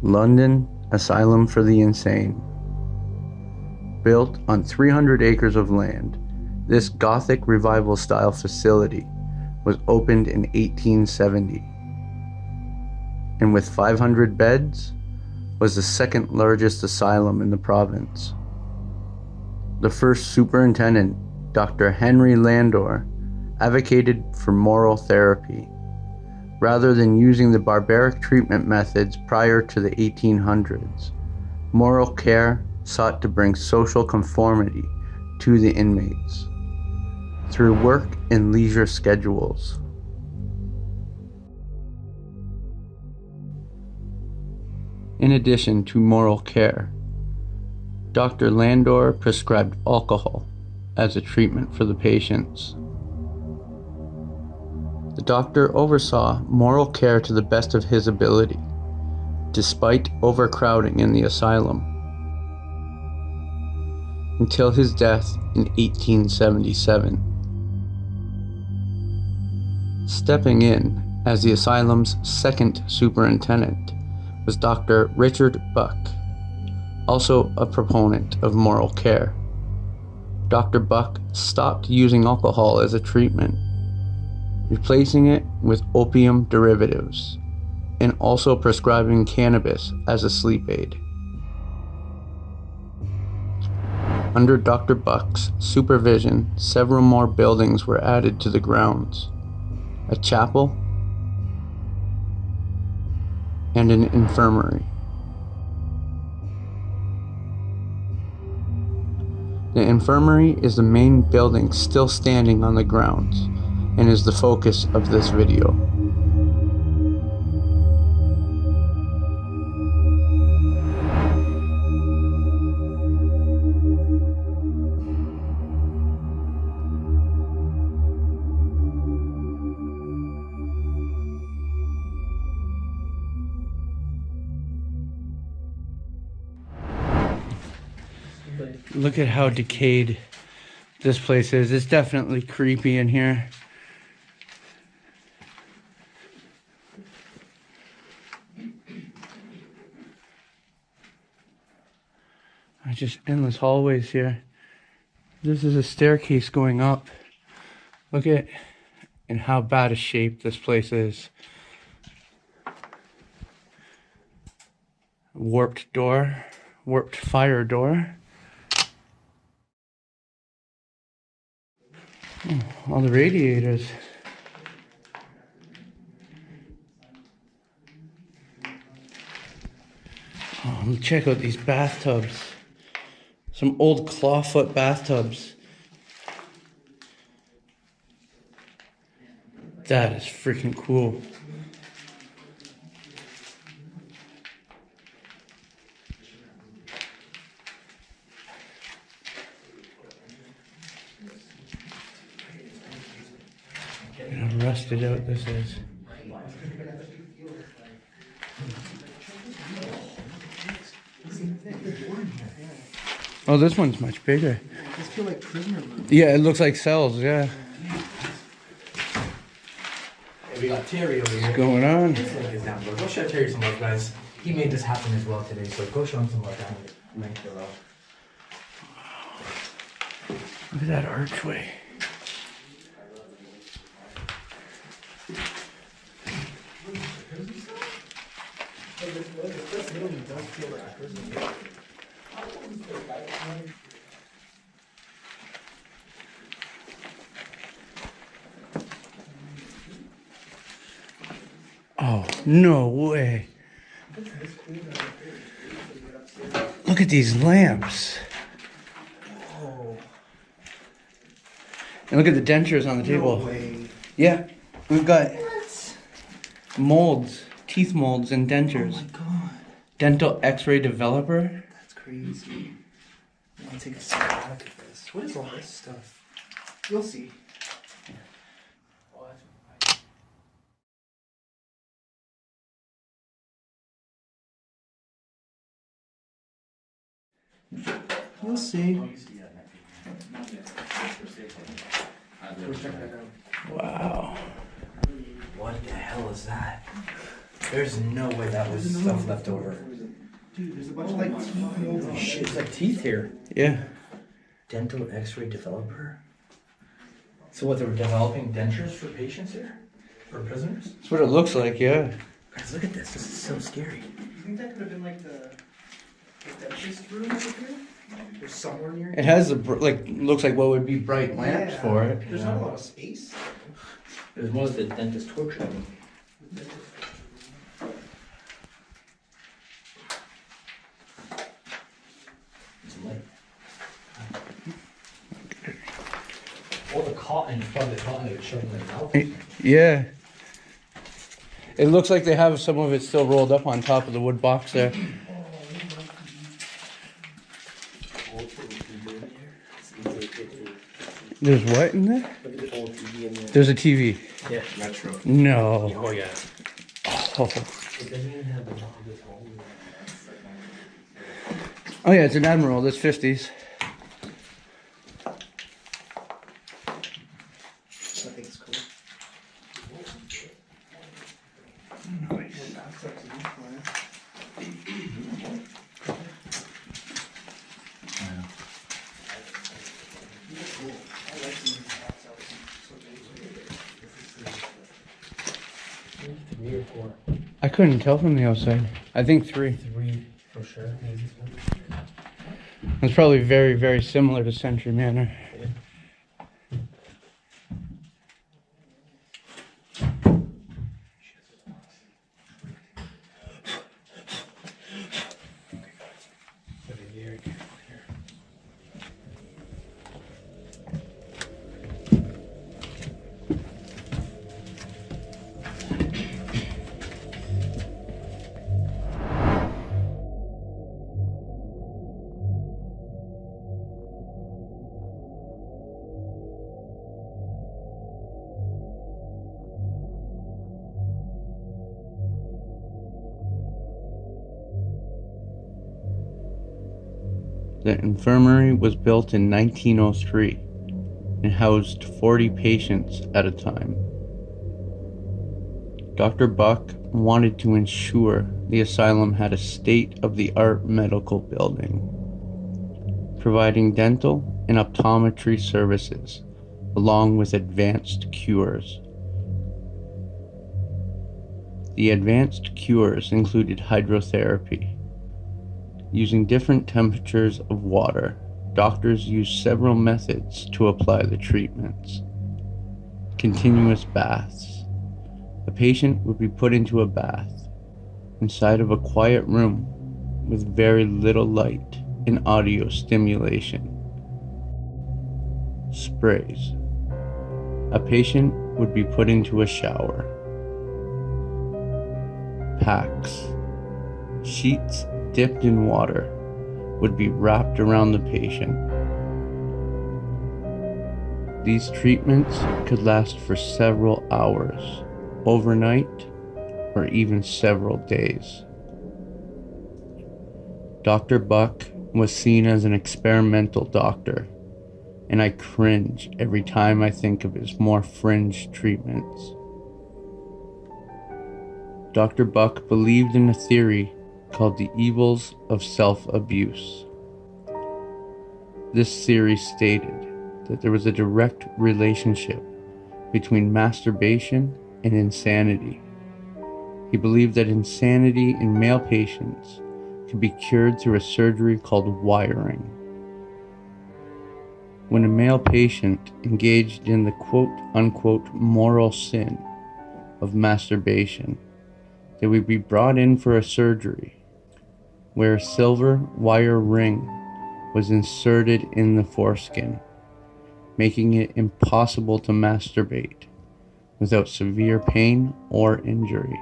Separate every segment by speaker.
Speaker 1: London Asylum for the Insane. Built on 300 acres of land, this Gothic revival style facility was opened in 1870, and with 500 beds, was the second largest asylum in the province. The first superintendent, Dr. Henry Landor, advocated for moral therapy, rather than using the barbaric treatment methods prior to the 1800s. Moral care sought to bring social conformity to the inmates through work and leisure schedules. In addition to moral care, Dr. Landor prescribed alcohol as a treatment for the patients. The doctor oversaw moral care to the best of his ability, despite overcrowding in the asylum, until his death in 1877. Stepping in as the asylum's second superintendent was Dr. Richard Buck, also a proponent of moral care. Dr. Buck stopped using alcohol as a treatment, replacing it with opium derivatives, and also prescribing cannabis as a sleep aid. Under Dr. Buck's supervision, several more buildings were added to the grounds: a chapel and an infirmary. The infirmary is the main building still standing on the grounds and is the focus of this video. Look at how decayed this place is. It's definitely creepy in here. Just endless hallways here. This is a staircase going up. Look at and how bad a shape this place is. Warped door, warped fire door. Oh, all the radiators. Oh, check out these bathtubs. Some old clawfoot bathtubs. That is freaking cool. Look how rusted out this is. Oh, this one's much bigger.
Speaker 2: These feel like prisoner rooms.
Speaker 1: Yeah, it looks like cells, yeah.
Speaker 2: Hey, we got Terry over here.
Speaker 1: What's going on?
Speaker 2: Let's link this down, bro. Go show Terry some love, guys. He made this happen as well today, so go show him some love down here. Link below.
Speaker 1: Look at that archway. Oh, no way. Look at these lamps.
Speaker 2: Oh.
Speaker 1: And look at the dentures on the table.
Speaker 2: No way.
Speaker 1: Yeah, we've got
Speaker 2: What?
Speaker 1: molds, teeth molds and dentures.
Speaker 2: Oh my god.
Speaker 1: Dental x-ray developer.
Speaker 2: That's crazy. I want to take a cinematic of this. What is all this stuff? You'll see. You'll see.
Speaker 1: Wow.
Speaker 2: What the hell is that? There's no way that was stuff left over.
Speaker 3: Dude, there's a bunch of like teeth and old
Speaker 2: Holy shit, there's like teeth here.
Speaker 1: Yeah.
Speaker 2: Dental x-ray developer. So what, they were developing dentures for patients here? For prisoners?
Speaker 1: That's what it looks like, yeah.
Speaker 2: Guys, look at this. This is so scary.
Speaker 3: You think that could have been like the dentist room over here? Or somewhere near
Speaker 1: It has looks like what would be bright lamps for it.
Speaker 3: There's not a lot of space.
Speaker 2: It was more like the dentist torture room. Some light. All the cotton, probably the cotton they were shoving in their mouth.
Speaker 1: Yeah. It looks like they have some of it still rolled up on top of the wood box there. There's what in there?
Speaker 2: Look at the old TV in there.
Speaker 1: There's a TV.
Speaker 2: Yeah, retro.
Speaker 1: No.
Speaker 2: Oh yeah.
Speaker 1: Oh.
Speaker 2: It doesn't even have the this whole.
Speaker 1: Oh yeah, it's an Admiral. That's 50s.
Speaker 3: I think it's cool.
Speaker 2: Three or four.
Speaker 1: I couldn't tell from the outside. I think 3.
Speaker 2: Three for sure. Maybe.
Speaker 1: It's probably very, very similar to Century Manor. The infirmary was built in 1903 and housed 40 patients at a time. Dr. Buck wanted to ensure the asylum had a state-of-the-art medical building, providing dental and optometry services along with advanced cures. The advanced cures included hydrotherapy. Using different temperatures of water, doctors used several methods to apply the treatments. Continuous baths. A patient would be put into a bath inside of a quiet room with very little light and audio stimulation. Sprays. A patient would be put into a shower. Packs. Sheets dipped in water would be wrapped around the patient. These treatments could last for several hours, overnight, or even several days. Dr. Buck was seen as an experimental doctor, and I cringe every time I think of his more fringe treatments. Dr. Buck believed in a theory called the evils of self-abuse. This theory stated that there was a direct relationship between masturbation and insanity. He believed that insanity in male patients could be cured through a surgery called wiring. When a male patient engaged in the quote-unquote moral sin of masturbation, they would be brought in for a surgery where a silver wire ring was inserted in the foreskin, making it impossible to masturbate without severe pain or injury.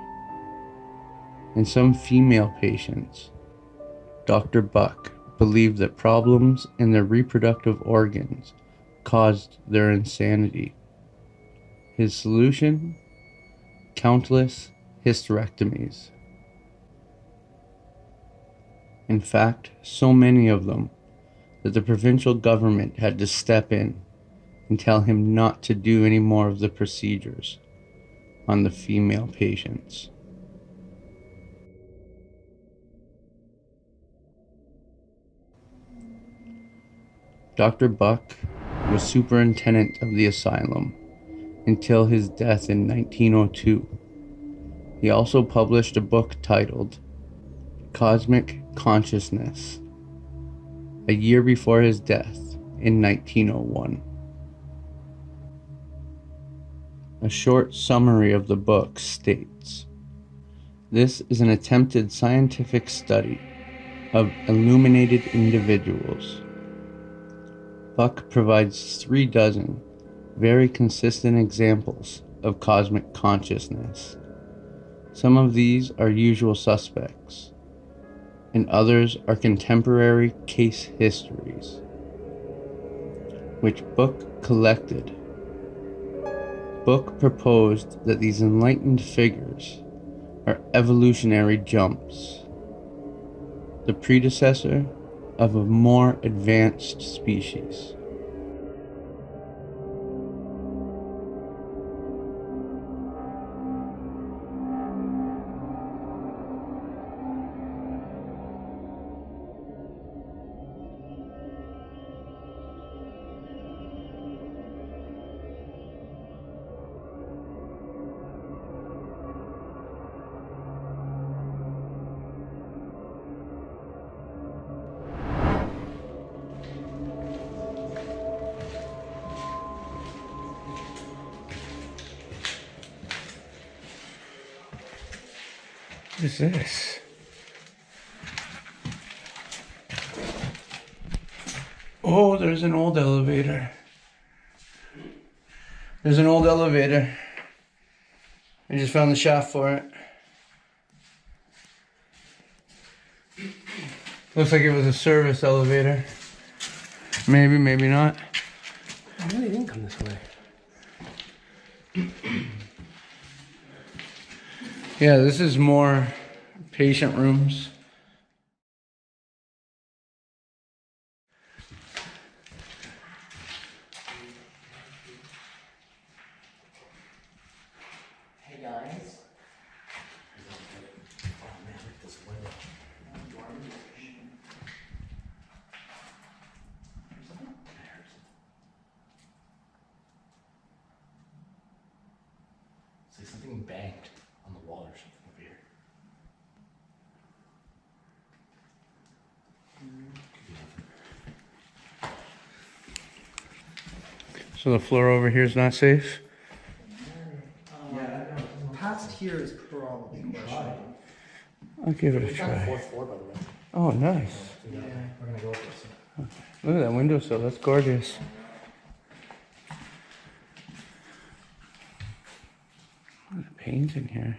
Speaker 1: In some female patients, Dr. Buck believed that problems in their reproductive organs caused their insanity. His solution? Countless hysterectomies. In fact, so many of them that the provincial government had to step in and tell him not to do any more of the procedures on the female patients. Dr. Buck was superintendent of the asylum until his death in 1902. He also published a book titled Cosmic Consciousness a year before his death in 1901. A short summary of the book states, "This is an attempted scientific study of illuminated individuals. Buck provides 36 very consistent examples of cosmic consciousness. Some of these are usual suspects, and others are contemporary case histories, which Buck collected. Buck proposed that these enlightened figures are evolutionary jumps, the predecessor of a more advanced species." What is this? Oh, there's an old elevator. There's an old elevator. I just found the shaft for it. Looks like it was a service elevator. Maybe, maybe not.
Speaker 2: I really didn't come this way.
Speaker 1: Yeah, this is more patient rooms.
Speaker 2: Hey guys. Oh man, look at this window. It's like something banged on the wall or something over here.
Speaker 1: So the floor over here is not safe?
Speaker 3: Yeah, past here is probably questionable.
Speaker 1: I'll give it a
Speaker 2: It's on the
Speaker 1: try.
Speaker 2: 4th floor, by the way.
Speaker 1: Oh, nice.
Speaker 2: Yeah, we're gonna go up this.
Speaker 1: Look at that windowsill, that's gorgeous. Look at the paint in here.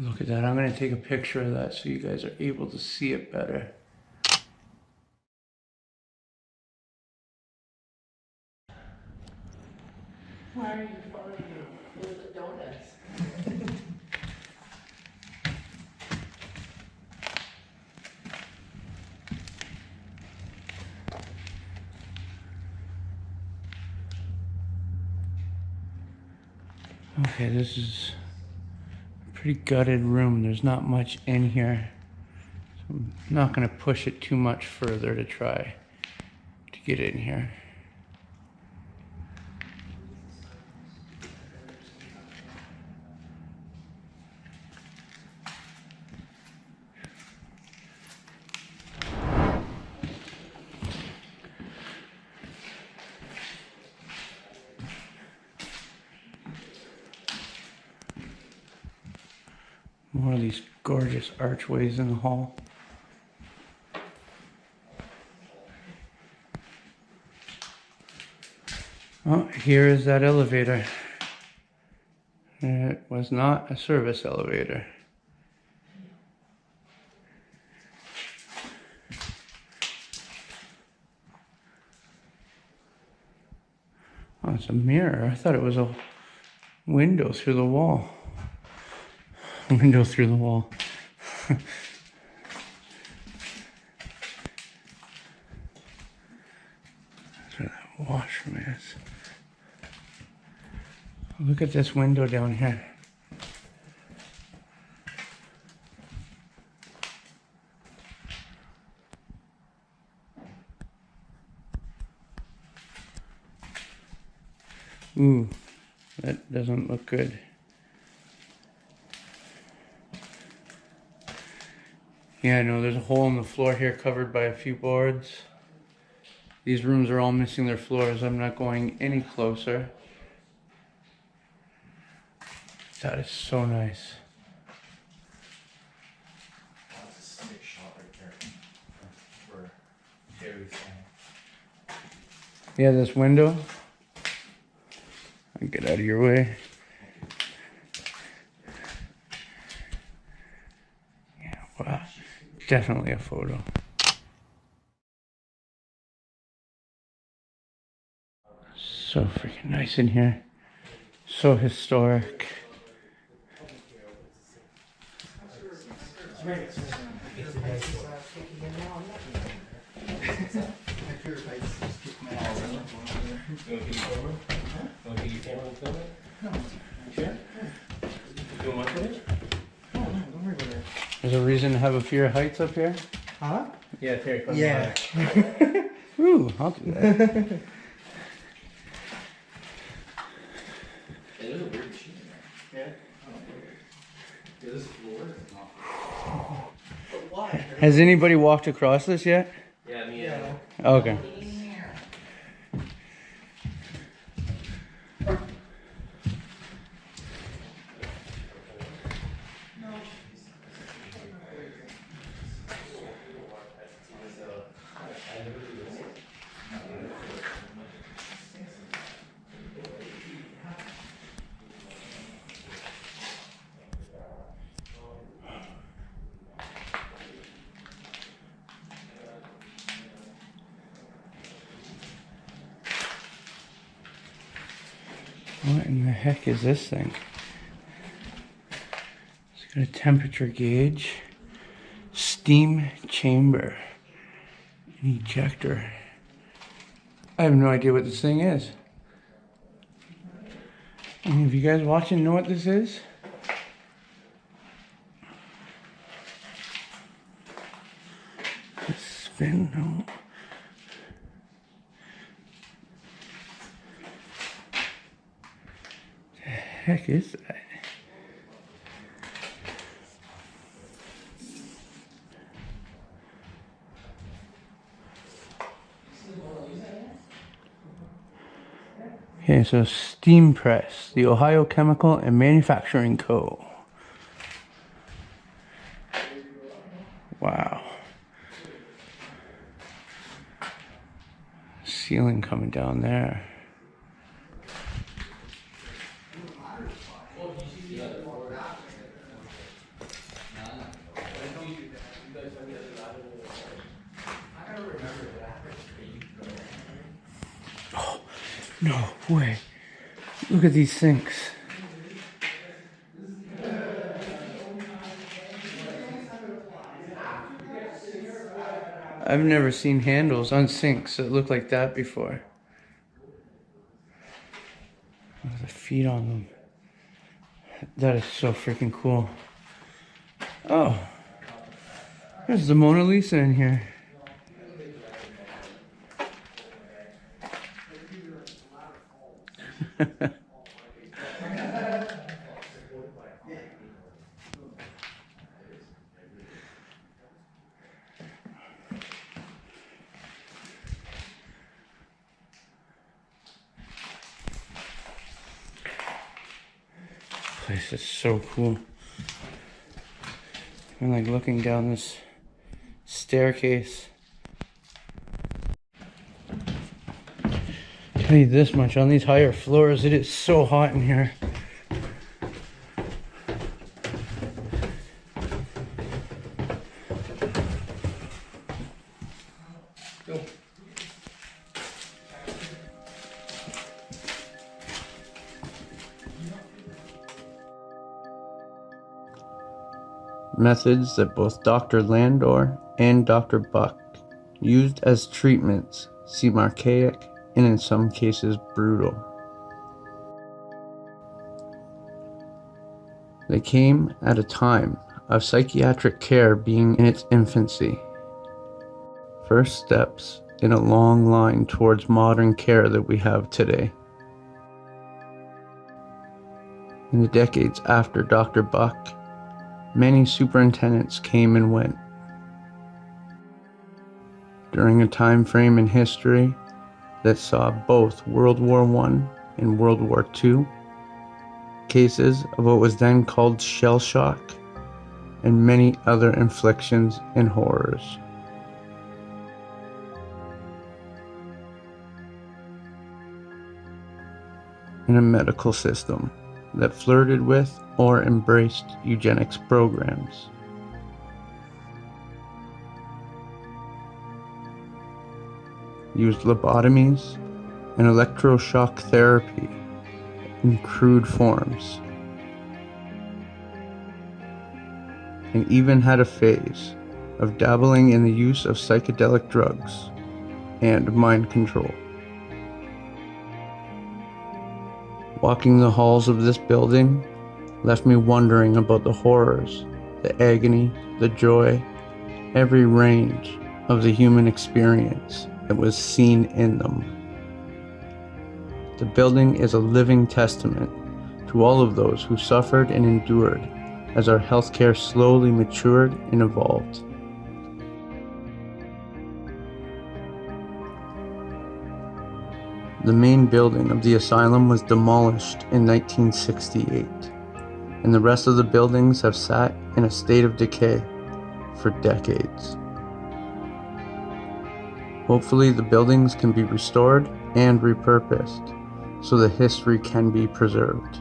Speaker 1: Look at that, I'm gonna take a picture of that so you guys are able to see it better.
Speaker 4: Why are you following me with the donuts?
Speaker 1: Okay, this is a pretty gutted room. There's not much in here. So I'm not gonna push it too much further to try to get in here. More of these gorgeous archways in the hall. Oh, here is that elevator. It was not a service elevator. Oh, it's a mirror. I thought it was a window through the wall. Window through the wall. That's where that washroom is. Look at this window down here. Ooh, that doesn't look good. Yeah, no, there's a hole in the floor here covered by a few boards. These rooms are all missing their floors. I'm not going any closer. That is so nice.
Speaker 2: That's a sick shot right there. Where Terry's saying.
Speaker 1: Yeah, this window. I'll get out of your way. Yeah, wow. Definitely a photo. So freaking nice in here. So historic. There's a reason to have a fear of heights up here?
Speaker 3: Huh?
Speaker 2: Yeah, Terry, come
Speaker 3: Yeah.
Speaker 1: Ooh, I'll do that.
Speaker 2: It is a weird machine in there. Yeah. Yeah, this floor is not.
Speaker 3: But why?
Speaker 1: Has anybody walked across this yet?
Speaker 2: Yeah, me
Speaker 3: Yeah.
Speaker 1: Okay. What in the heck is this thing? It's got a temperature gauge, steam chamber, an ejector. I have no idea what this thing is. Any of you guys watching know what this is? Spin, no. The heck is that? Okay, so steam press, the Ohio Chemical and Manufacturing Co. Wow. Ceiling coming down there. Oh, no way. Look at these sinks. I've never seen handles on sinks that look like that before. With the feet on them. That is so freaking cool. Oh, there's the Mona Lisa in here. This is so cool. I'm like looking down this staircase. Tell you this much, on these higher floors, it is so hot in here. methods that both Dr. Landor and Dr. Buck used as treatments seem archaic and in some cases brutal. They came at a time of psychiatric care being in its infancy. First steps in a long line towards modern care that we have today. In the decades after Dr. Buck, many superintendents came and went. During a time frame in history that saw both World War I and World War II, cases of what was then called shell shock, and many other inflictions and horrors. In a medical system that flirted with or embraced eugenics programs. Used lobotomies and electroshock therapy in crude forms, and even had a phase of dabbling in the use of psychedelic drugs and mind control. Walking the halls of this building left me wondering about the horrors, the agony, the joy, every range of the human experience that was seen in them. The building is a living testament to all of those who suffered and endured as our healthcare slowly matured and evolved. The main building of the asylum was demolished in 1968, and the rest of the buildings have sat in a state of decay for decades. Hopefully the buildings can be restored and repurposed so the history can be preserved.